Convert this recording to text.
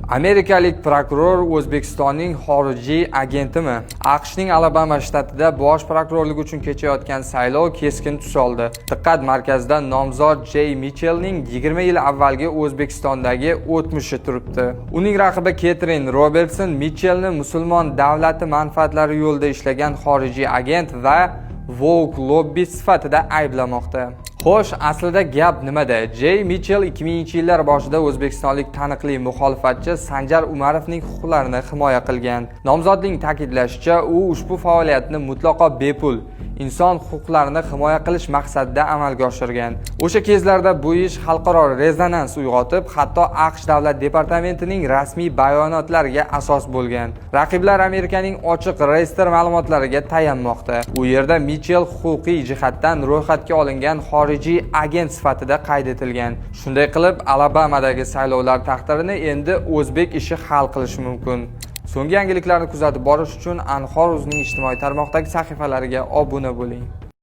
Amerikalik prokuror O'zbekistonning xorijiy agentimi? AQShning Alabama shtatida bosh prokurorlik uchun kechayotgan saylov keskin tus oldi. Diqqat markazida nomzod Jay Mitchellning 20 yil avvalgi O'zbekistondagi o'tmishi turibdi. Uning raqibi Ketrin Robertson Mitchellni musulmon davlati manfaatlari yo'lida ishlagan xorijiy agent va woke lobby sifatida ayblamoqda. Xo'sh, aslida gap nimada? Jay Mitchell 2000-yillar boshida o'zbekistonlik taniqli muxolifatchi Sanjar Umarovning huquqlarini himoya qilgan. Nomzodning ta'kidlashicha, u ushbu faoliyatni mutlaqo bepul inson huquqlarini himoya qilish maqsadida amalga oshirgan. O'sha kezlarda bu ish xalqaro rezonans uyg'otib, hatto AQSh davlat departamentining rasmiy bayonotlariga asos bo'lgan. Raqiblar Amerikaning ochiq reyestr ma'lumotlariga tayanmoqda. U yerda Mitchell huquqiy jihatdan ro'yxatga olingan xorijiy agent sifatida qayd etilgan. Shunday qilib, Alabamadagi saylovlar taqdirini endi o'zbek ishi hal qilishi mumkin. So'nggi yangiliklarni kuzatib borish uchun Anhor.uzning ijtimoiy tarmoqdagi sahifalariga obuna bo'ling.